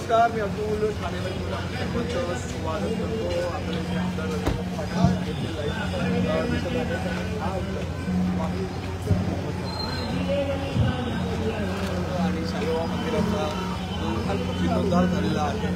नमस्कार, मी अब्दुल ठाणेवर सर्वांचं स्वागत करतो. आपले आमदार आणि साईबाबा मंदिराचा जीर्णोद्धार झालेला आहे.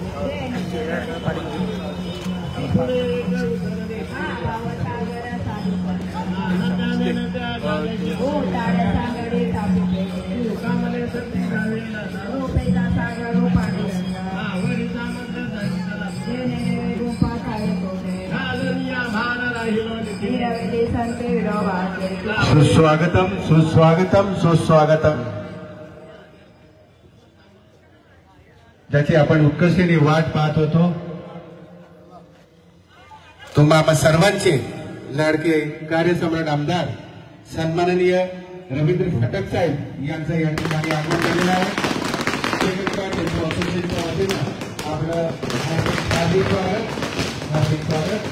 सुस्वागतम सुस्वागतम सुस्वागतम. ज्याची आपण उत्कर्षाने वाट पाहत होतो, तुम्हा सर्वांचे लाडके कार्यसम्राट आमदार सन्माननीय रवींद्र फाटक साहेब यांचं या ठिकाणी आगमन झालेलं आहे. असोसिएशनच्या वतीनं आपलं हार्दिक स्वागत, हार्दिक स्वागत.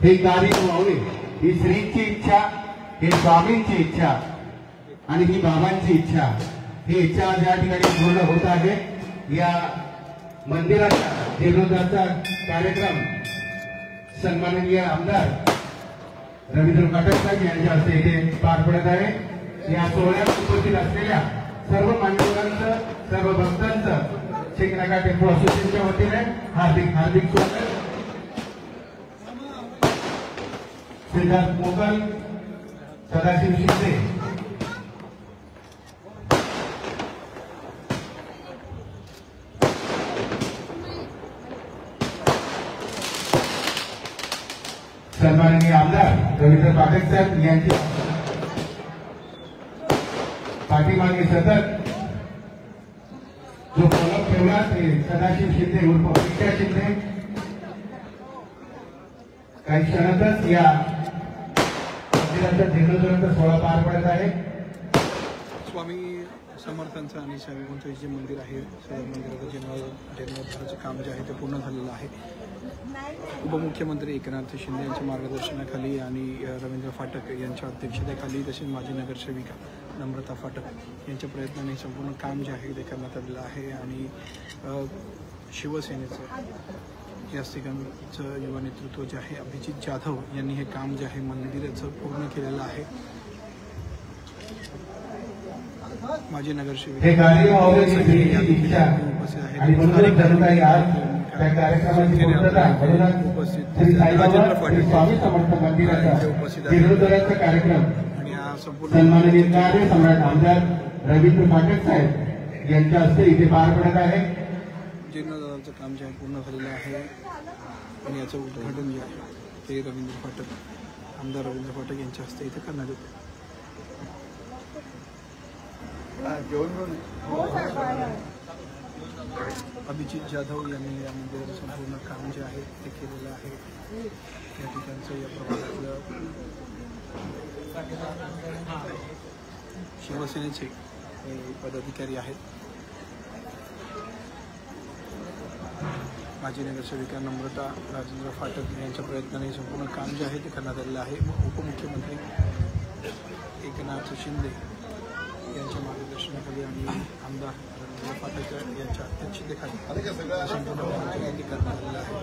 ही कार्य व्हावी ही श्रींची इच्छा, ही स्वामींची इच्छा आणि ही बाबांची इच्छा. ही इच्छा ज्या ठिकाणी पूर्ण होत आहे. या मंदिराचा जीर्णोद्धारचा कार्यक्रम सन्माननीय आमदार रवींद्र फाटक साहेब यांच्या हस्ते इथे पार पडत आहे. या सोहळ्यात उपस्थित असलेल्या सर्व मान्यवरांचं, सर्व भक्तांचं शेखनाका टेम्पो असोसिएशनच्या वतीने हार्दिक हार्दिक स्वागत. सिद्धार्थ मोगल, सदाशिव शिंदे, सन्माननीय आमदार रवींद्र फाटक साहेब यांची पाठीमागे सतत जो फलक ठेवला ते सदाशिव शिंदे उर्फ पिक्या शिंदे. काही क्षणातच या मंदिराचा जीर्णोद्धाराचा सोहळा पार पडत आहे. स्वामी समर्थांचं आणि साईबाबांचं जे मंदिर आहे, मंदिराचं जीर्णोद्धाराचं काम जे आहे ते पूर्ण झालेलं आहे. उपमुख्यमंत्री एकनाथ शिंदे यांच्या मार्गदर्शनाखाली आणि रवींद्र फाटक यांच्या अध्यक्षतेखाली, तसेच माजी नगरसेविका नम्रता फाटक यांच्या प्रयत्नाने संपूर्ण काम जे आहे ते करण्यात आलेलं आहे. आणि शिवसेनेचं या ठिकाणचं युवा नेतृत्व जे आहे अभिजित जाधव यांनी हे काम जे आहे मंदिराचं पूर्ण केलेलं आहे. माजी नगरसेविका आणि हा संपूर्ण सन्माननीय कार्यसम्राट आमदार रवींद्र फाटक साहेब यांच्या हस्ते इथे पार पडत आहे. जीर्णोद्धाराचं काम जे आहे पूर्ण झालेलं आहे आणि याचं उद्घाटन जे आहे ते रवींद्र फाटक, आमदार रवींद्र फाटक यांच्या हस्ते इथे करण्यात येते. अभिजित जाधव यांनी या मंदिराचं संपूर्ण काम जे आहे ते केलेलं आहे. या ठिकाणचं या प्रभागातलं शिवसेनेचे पदाधिकारी आहेत. माजी नगरसेविका नम्रता राजेंद्र फाटक यांच्या प्रयत्नाने संपूर्ण काम जे आहे ते करण्यात आलेलं आहे. उपमुख्यमंत्री एकनाथ शिंदे यांच्या मार्गदर्शनाखाली आणि आमदार रवींद्र फाटक यांच्या अध्यक्षतेखाली संपूर्ण काम ते करण्यात आलेलं आहे.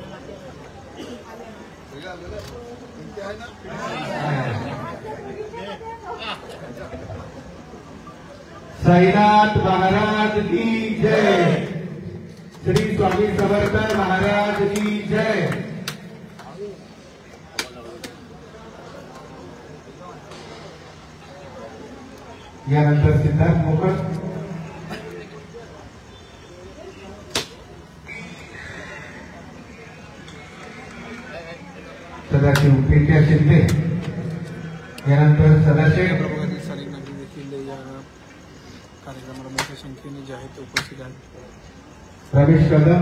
साईनाथ महाराज की जय. श्री स्वामी समर्थ महाराज की जय. यानंतर सिद्धार्थ मोगल, सदाशिव पिक्या शिंदे, यानंतर सदाशिव प्रभागातील स्थानिक नागरिक देखील या कार्यक्रमाला मोठ्या संख्येने जे आहेत उपस्थित आहेत. रमेश कदम,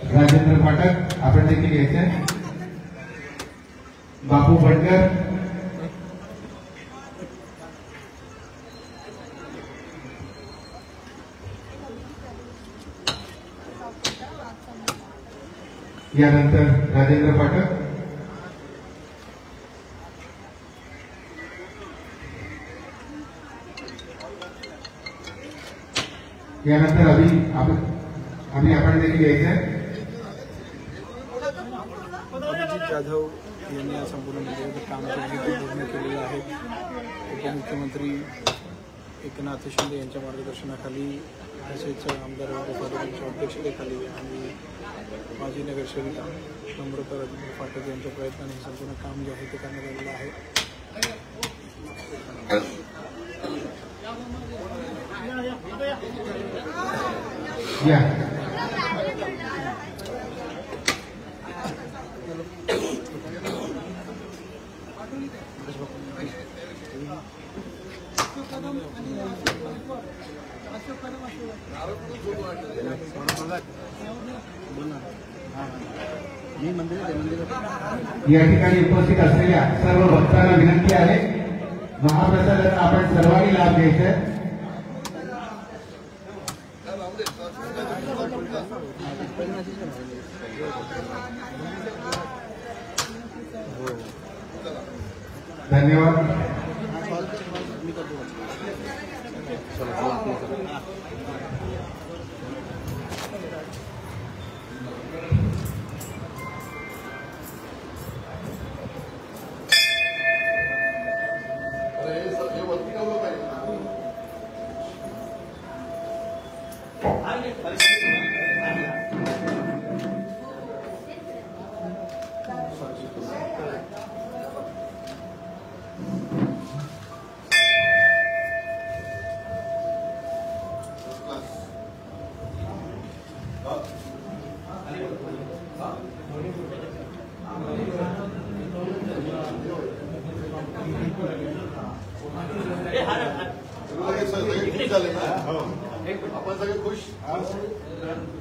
राजेंद्र फाटक आपण देखील घ्यायचे. बापू भटकर, यानंतर राजेंद्र पाठक, यानंतर अभी आपण देखील घ्यायचं अभिजित जाधव यांनी या संपूर्ण निधीचं काम पूर्ण केलेलं आहे. उपमुख्यमंत्री एकनाथ शिंदे यांच्या मार्गदर्शनाखाली तसेच आमदार यांच्या अध्यक्षतेखाली आणि माजी नगरसेविका नम्रता राजेंद्र पाठक यांच्या प्रयत्नाने हे संपूर्ण काम जे आहे ते करण्यात आलेलं आहे. या ठिकाणी उपस्थित असलेल्या सर्व भक्तांना विनंती आहे, महाप्रसादाचा आपण सर्वांनी लाभ घ्यायचा आहे. धन्यवाद.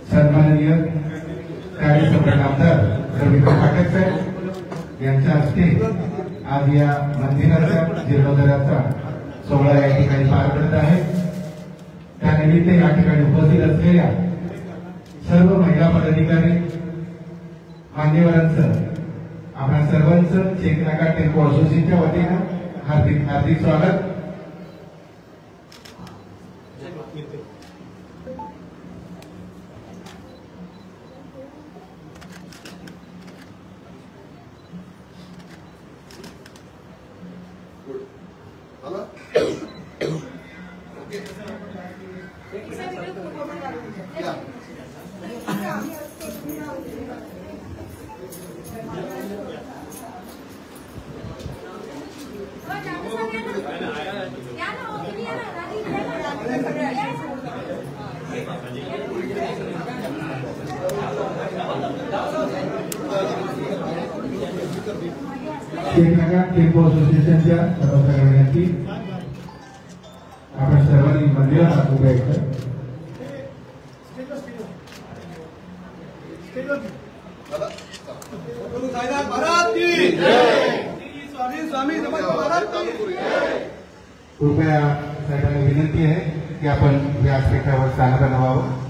सन्माननीय कार्यसम्राट आमदार रवींद्र पाठक साहेब यांच्या हस्ते आज या मंदिराचा जीर्णोद्धाराचा सोहळा या ठिकाणी पार पडत आहे. त्यानिमित्त या ठिकाणी उपस्थित असलेल्या सर्व महिला पदाधिकारी मान्यवरांचं आपण सर्वांचं चेकनाका टेम्पो असोसिएशनच्या वतीनं हार्दिक हार्दिक स्वागत. चेकनाका टेम्पो असोसिएशनच्या सर्व विनंती, आपण सर्वांनी मंदिरात उभे आहेत. कृपया साहेबांना विनंती आहे की आपण व्यासपीठावर स्थानापन्न व्हावं.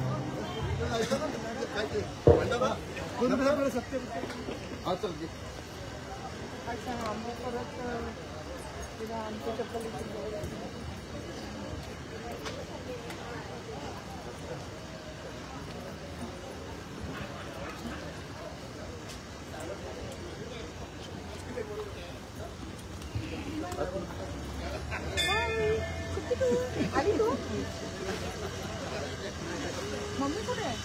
मम्मी कुठे आहे?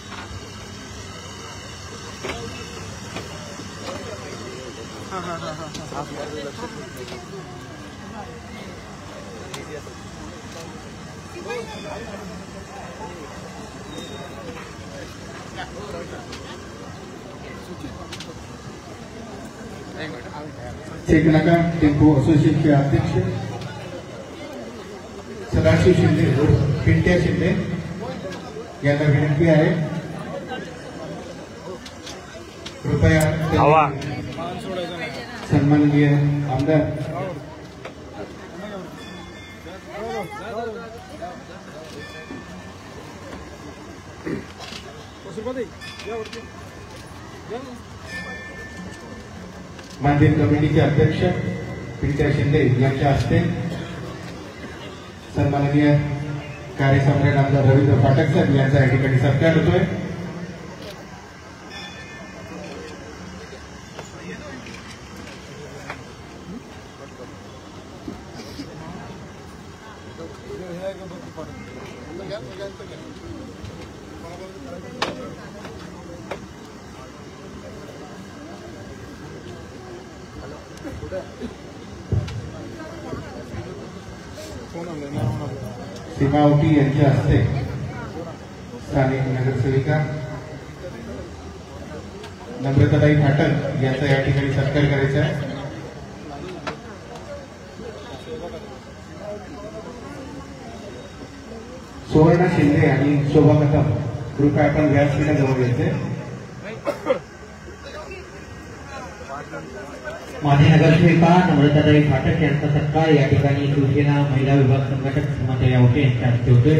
चेकनाका टेम्पो असोसिएशनचे अध्यक्ष सदाशिव शिंदे पिंट्या शिंदे यांना विनंती आहे, कृपया सन्माननीय आमदार पशुपती मंदिर कमिटीचे अध्यक्ष पिंट्या शिंदे यांच्या हस्ते सन्माननीय कार्यसम्राट आमदार रवींद्र फाटक साहेब यांचा या ठिकाणी सत्कार होतोय. सीमावटी यांच्या हस्ते स्थानिक नगरसेविका नम्रताताई फाटक यांचा या ठिकाणी सत्कार करायचा आहे. सुवर्ण शिंदे आणि शोभा कदम कृपया आपण व्यासपीठाजवळ यायचे. माजी नगरसेविका नम्रताताई फाटक यांचा सत्कार या ठिकाणी शिवसेना महिला विभाग संघटक सीमाताई आवटे यांच्या हस्ते होते.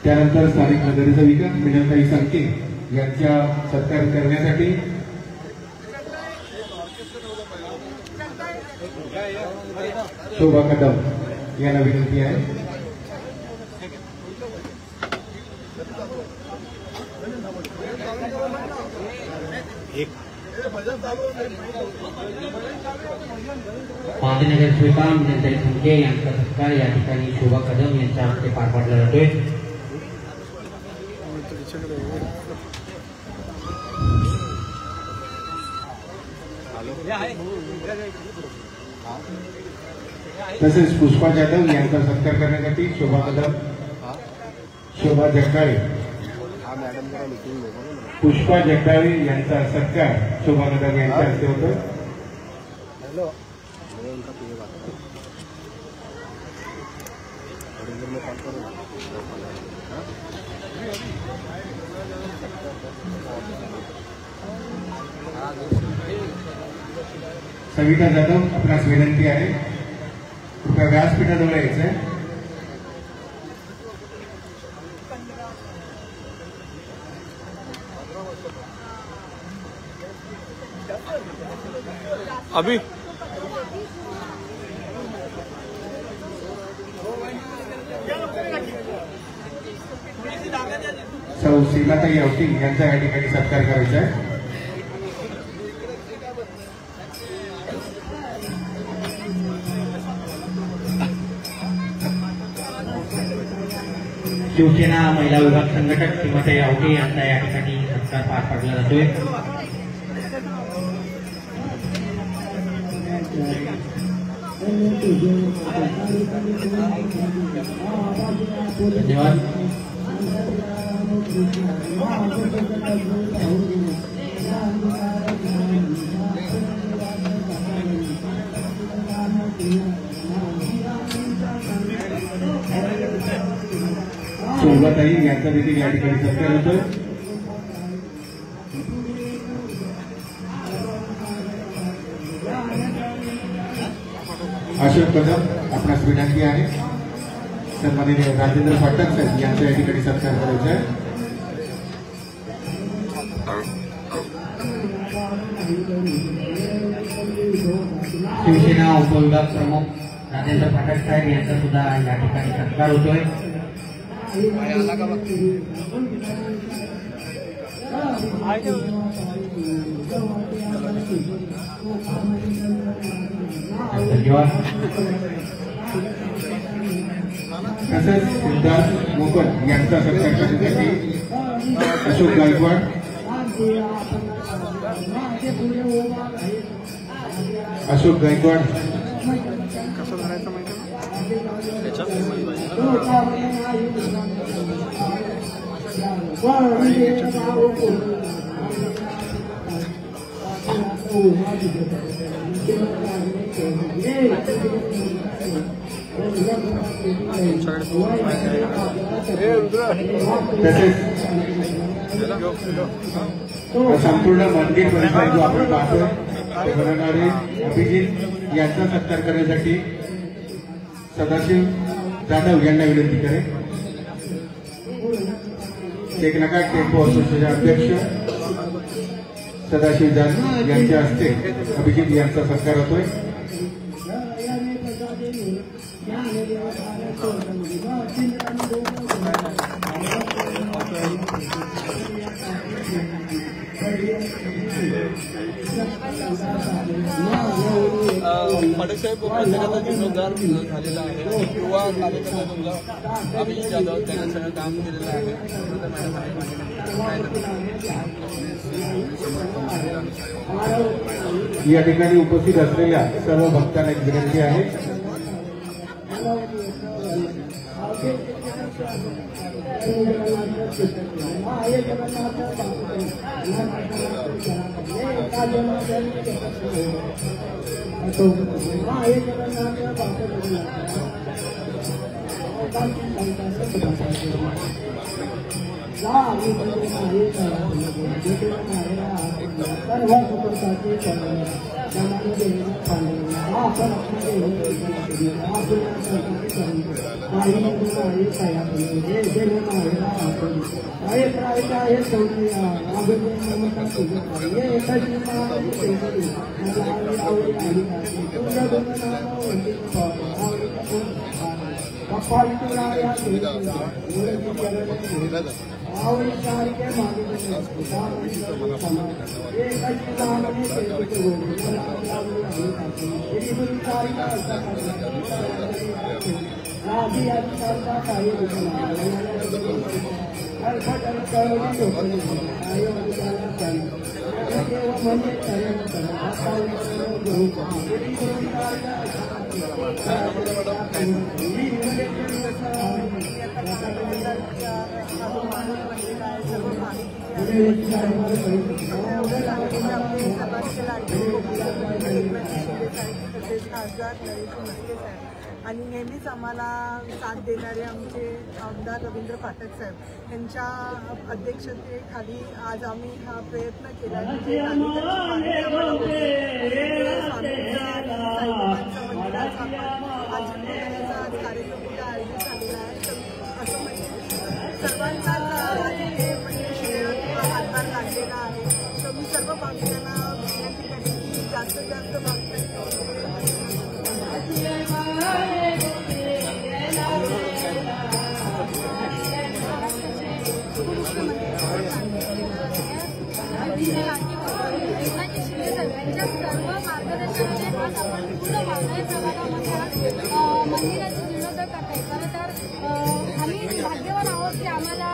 त्यानंतर स्थानिक नगरसेविका मिनलताई संके यांच्या सत्कार करण्यासाठी शोभा कदम यांना विनंती आहे. माजी नगरसेविका मिनलताई संके यांचा सत्कार या ठिकाणी शोभा कदम यांच्या हस्ते पार पाडला जातोय. तसेच पुष्पा जाधव यांचा सत्कार करण्यासाठी शोभा कदम, शोभा जगदाळे, पुष्पा जगदाळे यांचा सत्कार शोभा कदम यांच्या हस्ते होतो. सविता जाधव आपणास विनंती आहे कृपया व्यासपीठाजवळ यायचं आहे. अभी सौ सीमाताई आवटी यांचा या ठिकाणी सत्कार करायचा आहे. शिवसेना महिला विभाग संघटक सीमाताई आवटे यांचा या ठिकाणी सत्कार पार पाडला जातोय. धन्यवाद. शोभाताई यांचा देखील या ठिकाणी सत्कार होतो. अशोक कदम आपणास विनंती आहे सन्माननीय राजेंद्र फाटक साहेब यांचा या ठिकाणी सत्कार करायचा आहे. शिवसेना उपविभाग प्रमुख राजेंद्र फाटक साहेब यांचा सुद्धा या ठिकाणी सत्कार होतोय. धन्यवाद. तसेच सिद्धार्थ मोकल यांचा सत्कार करण्यासाठी अशोक गायकवाड, अशोक गायकवाड, कसं धरायचं माहिती तसेच संपूर्ण मंदिर परिसर जो आपण पाहतोय ते बनवणारे अभिजित यांचा सत्कार करण्यासाठी सदाशिव जाधव यांना विनंती करेल. टेकनाका टेम्पो असोसिएशनचे अध्यक्ष सदाशिव जाधव यांच्या हस्ते अभिजित यांचा सत्कार होतोय. पडसाहेब प्रत्येकाचा जीर्णोद्धार झालेला आहे. युवा कार्यकर्ता तुमचा अभिजित जाधव त्यांनी सगळं काम केलेलं आहे. या ठिकाणी उपस्थित असलेल्या सर्व भक्तांना एक विनंती आहे. आणि नेहमीच आम्हाला साथ देणारे आमचे आमदार रवींद्र फाटक साहेब यांच्या अध्यक्षतेखाली आज आम्ही हा प्रयत्न केला की आज कार्यक्रम आयोजित झालेला आहे. असं म्हणजे सर्वांचा हातभार लागलेला आहे. तर मी सर्व भाविकांना विनंती करेन की जास्तीत जास्त भाविक सर्व मार्गदर्शनाचे आज आपण पूर्ण वाघाई प्रभागामध्ये मंदिराचे जीर्णोद्धार करताय. खरं तर आम्ही भाग्यवान आहोत की आम्हाला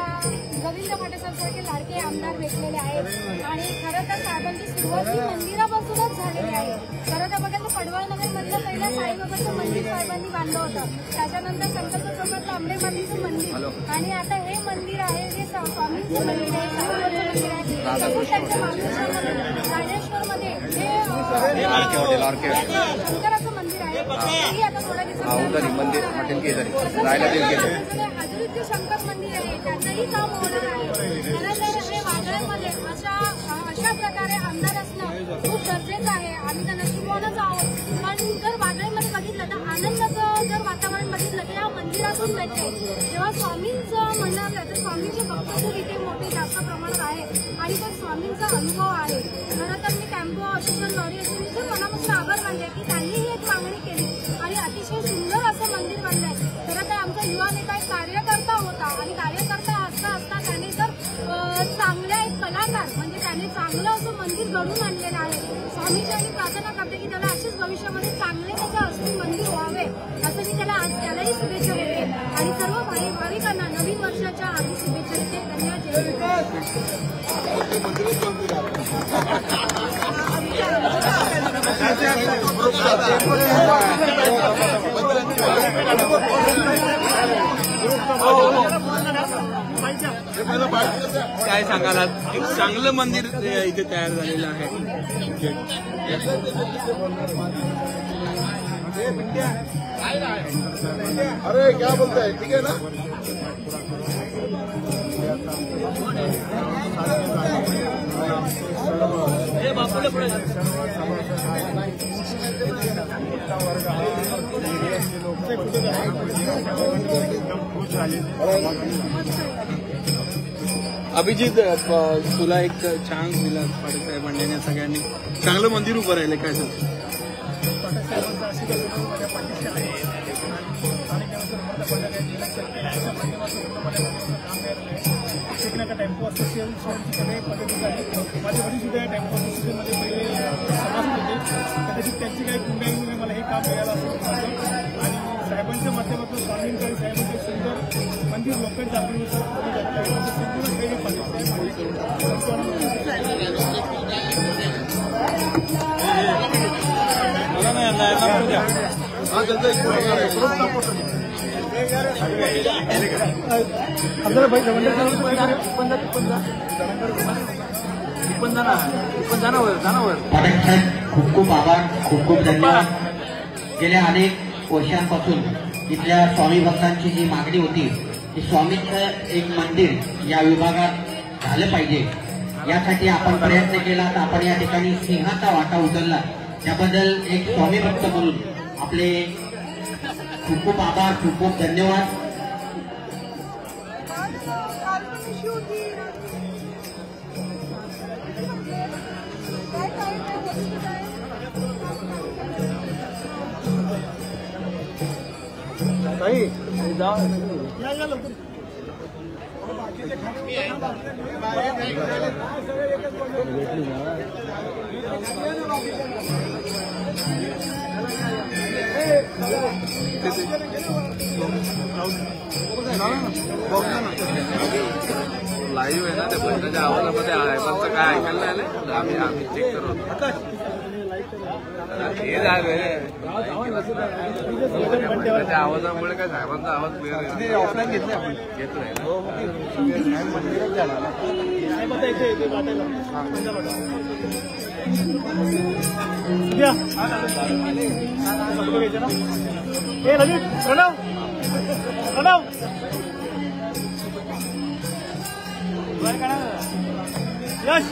रवींद्र फाटेसाहेबांसारखे लाडके आमदार भेटलेले आहेत. आणि खरं तर साहेबांची सुरुवात ही मंदिरापासूनच झालेली आहे. खरं तर बघा पडवळनगरमधलं पहिलं साईबाबाचं मंदिर साहेबांनी बांधलं होतं. त्याच्यानंतर संकल्प चौकातलं आंबे मातीचं मंदिर आणि आता हे मंदिर आहे जे स्वामींचं मंदिर आहे, साईबाबाचं मंदिर आहे. त्यांच्या मार्गदर्शनामध्ये राजेश्वरमध्ये हे शंकराचं मंदिर आहे. तेही आता थोड्या दिवसात आदित्य शंकर मंदिर आहे, त्याचंही काम होणार आहे. खरं तर हे वाघाळ्यामध्ये अशा प्रकारे आमदार असणं खूप गरजेचं आहे. आम्ही तर नशिबवानच आहोत. पण जर वाघाळ्यामध्ये बघितलं तर आनंदाचं जर वातावरण बघितलं तर या मंदिरातून मिळते. जेव्हा स्वामींचं म्हणणं असलं तर स्वामींचे भक्त खूप इथे मोठे जास्त प्रमाणात आहे आणि तो स्वामींचा अनुभव आहे. खरं तर मी टेम्पो असोसिएशन लॉरी असोसिएशनचे मनापासून आभार मानले की त्यांनीही एक मागणी केली आणि अतिशय सुंदर असं मंदिर बांधलंय. खरं तर आमचा युवा नेता एक कार्यकर्ता होता आणि कार्यकर्ता असता असता त्याने तर चांगल्या एक कलाकार म्हणजे त्याने चांगलं असं मंदिर घडून आणलेलं आहे. स्वामीजी मी प्रार्थना करते की त्याला असेच भविष्यामध्ये चांगले त्याच्या हस्ते मंदिर व्हावे असं मी त्यालाही शुभेच्छा देते आणि सर्व भाविकांना नवीन वर्षाच्या हार्दिक शुभेच्छा देते. धन्यवाद. काय सांगाल? एक चांगलं मंदिर इथे तयार झालेलं आहे. अरे क्या बोलताय? ठीक आहे ना. अभिजित, तुला एक चान्स दिला पाटील साहेबांनी आणि सगळ्यांनी, चांगलं मंदिर उभं राहिलं, काय सांग? पाटील साहेबांचा आशीर्वाद माझ्या पाठीशी आहे आणि स्थानिक यांच्या माध्यमातून काम करायला आहे. शिकण्याचा टेम्पो असोसिएशन सगळे पद्धती आहे. माझे वडील सुद्धा या टेम्पो असोसिएशनमध्ये पहिले सभासद होते. कदाचित त्यांची काही गुंडाईमुळे मला हे काम मिळालं असं वाटतं आणि साहेबांच्या माध्यमातून स्वामींच्या साहेबांचे सुंदर मंदिर लोकांच्या आपल्यानुसार संपूर्ण काही खूप खूप आभार, खूप खूप धन्यवाद. गेल्या अनेक वर्षांपासून इथल्या स्वामी भक्तांची जी मागणी होती की स्वामींचं एक मंदिर या विभागात झालं पाहिजे, यासाठी आपण प्रयत्न केला. तर आपण या ठिकाणी सिंहाचा वाटा उचलला, त्याबद्दल एक स्वामी भक्त म्हणून आपले खूप खूप आभार, खूप खूप धन्यवाद. लाईव्ह आहे ना ते बंदाच्या आवाजामध्ये आहे, पण काय ऐकायला आलं आम्ही चेक करतो. हे झालं बंदाच्या आवाजामुळे काय साहेबांचा आवाज क्लिअर ऑफलाईन घेतलाय यश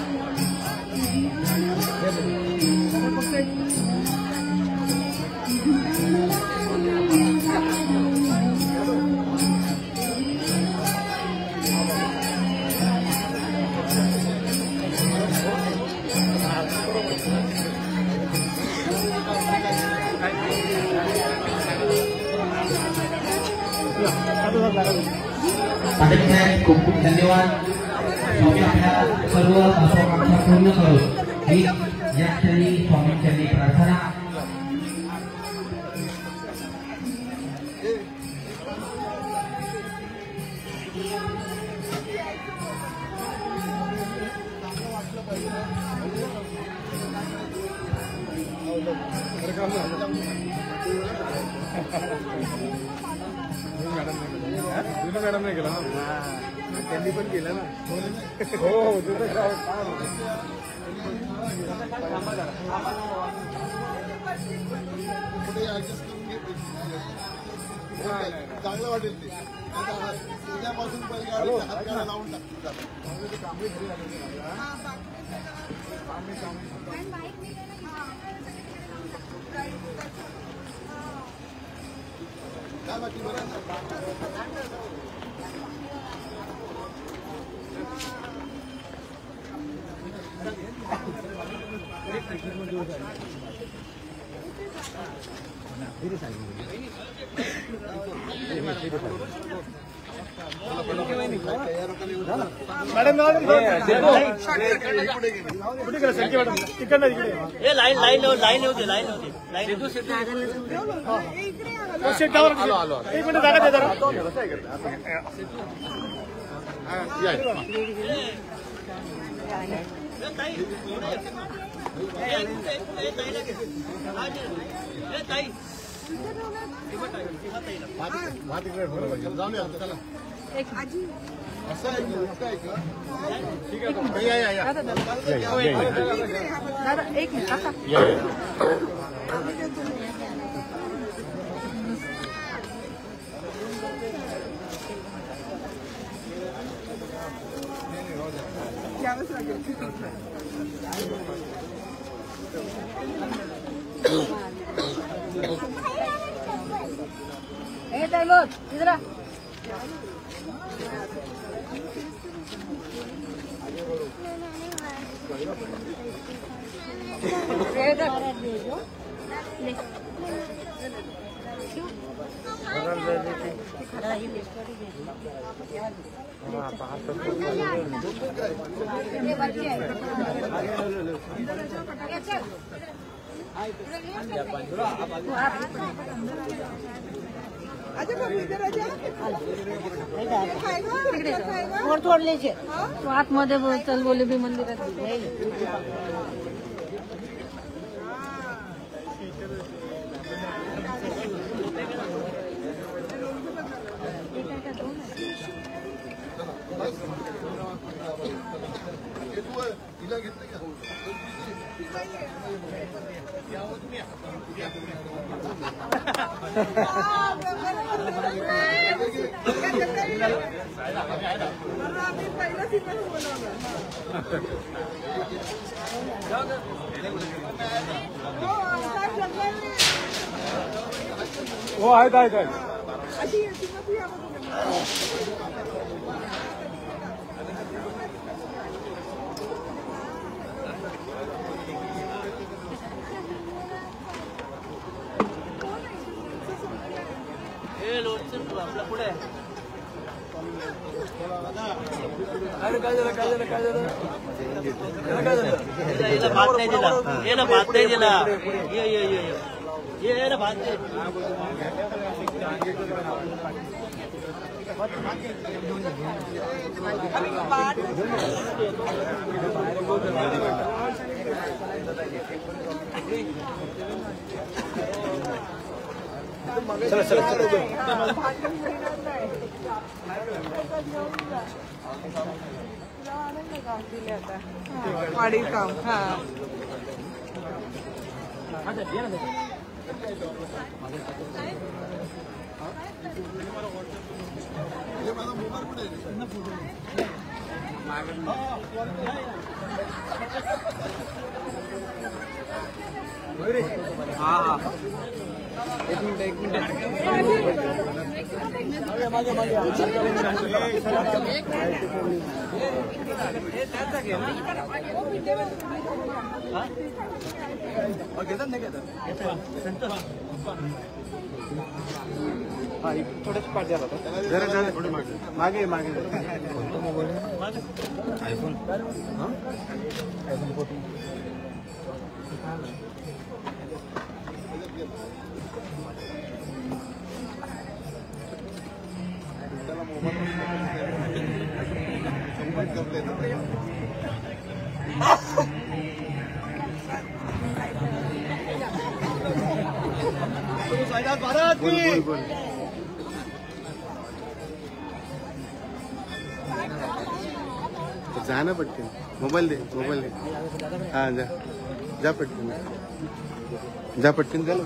पाटील साहेब खूप खूप धन्यवाद. स्वामी आपल्या सर्व महत्वाकांक्षा पूर्ण करून ही या क्षणी स्वामींच्या प्रार्थना. मॅडम नाही केला त्यांनी पण केलं ना. हो चांगलं वाटेल ते. उद्यापासून बैलगाडी हातगाडा लावून टाकतात. काय बाकी बरं मॅडम कुठे गेला संख्या मॅडम तिकडनं इकडे लाईन होते एक मिनिट जागा दे जाऊन या चला. असं आहे ठीक आहे. एक मिनिट यावंच लागेल. आतमध्ये चल बोले बी मंदिरात तिला घेतलं का हो आहेत आहेत आपल्या पुढे अरे काय झालं काय झालं काय झालं काय झालं याला भात नाही दिला याला भात नाही दिला ये ये ये ये याला भात नाही चला चला चला वाढी काम हा हा एक मिनिट घेतात नाही घेतात हा थोडेच पाठ द्यायला जरा थोडे मागे मागे आयफोन आयफोन 14 भारत की जा ना पटकन मोबाईल दे हाँ जा जा पटकन चलो